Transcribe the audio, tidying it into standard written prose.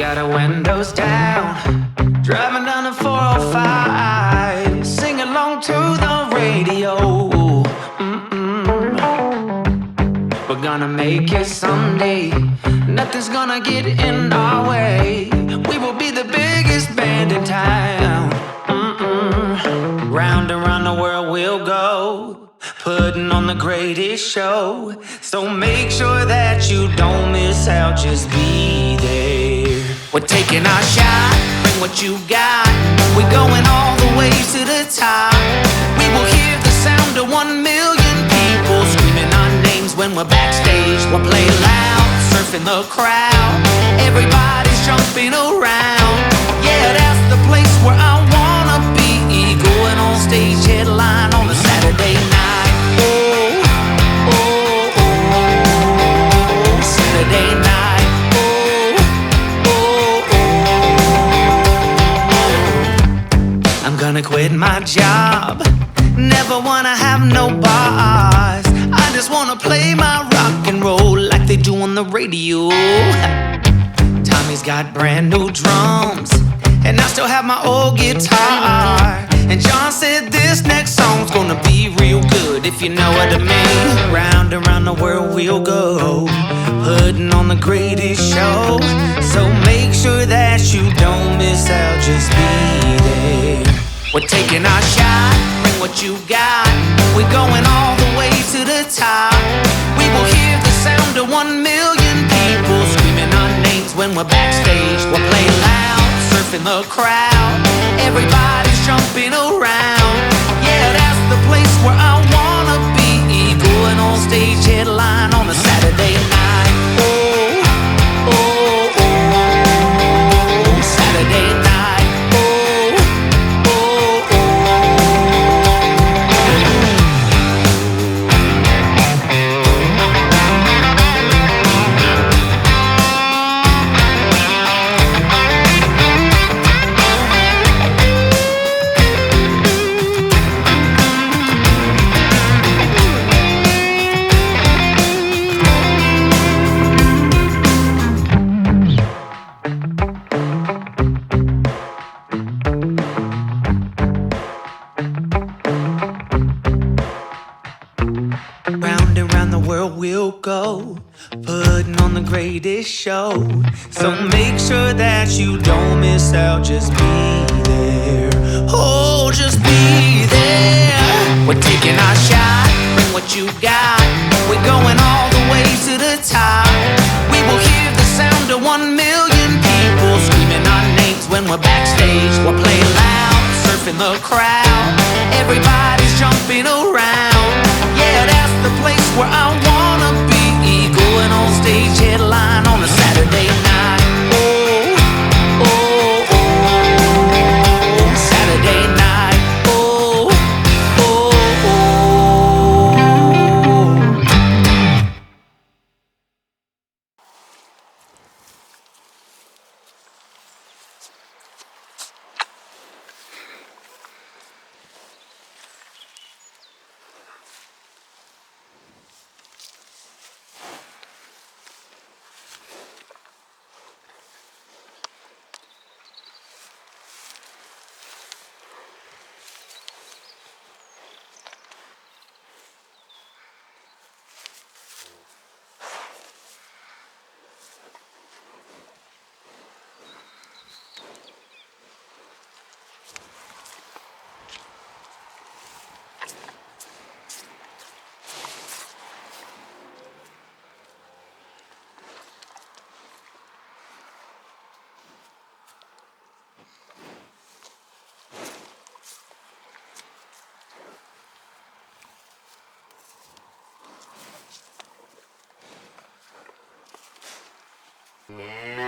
got our windows down, driving down the 405, sing along to the radio. We're gonna make it someday. Nothing's gonna get in our way. We will be the biggest band in town. Round and round the world we'll go, putting on the greatest show. So make sure that you don't miss out, just be there. We're taking our shot, bring what you got. We're going all the way to the top. We will hear the sound of 1 million people screaming our names when we're backstage. We'll play loud, surfing the crowd. Everybody's jumping around. Yeah, that's the place where I wanna be. Going on stage, headline on a Saturday night. Oh, oh, oh, Saturday night. Oh, oh, oh. I'm gonna quit my job. Never wanna have no boss. I just wanna play my rock and roll like they do on the radio. Tommy's got brand new drums, and I still have my old guitar. And John said this next song's gonna be real good, if you know what I mean. Round and round the world we'll go, putting on the greatest show. So make sure that you don't miss out, just be there. We're taking our shot, bring what you got. We're going all the way to the top. We will hear the sound of 1 million people screaming our names when we're backstage. We'll play loud, surfing the crowd. Everybody's jumping around. Yeah, that's the place where I wanna be. Going on stage, headline on a Saturday night. Oh, oh, oh, Saturday night. Oh, oh, oh. Round and round the world we'll go, putting on the greatest show. So make sure that you don't miss out, just be there. Oh, just be there. We're taking our shot, bring what you got. We're going all the way to the top. We will hear the sound of 1 million people screaming our names when we're backstage. We'll play loud, surfing the crowd. Everybody's jumping around. Yeah, that's the place where I wanna be. Going on stage, headline on a Saturday night. Oh, oh, oh, Saturday night. Oh, oh, oh. Yeah.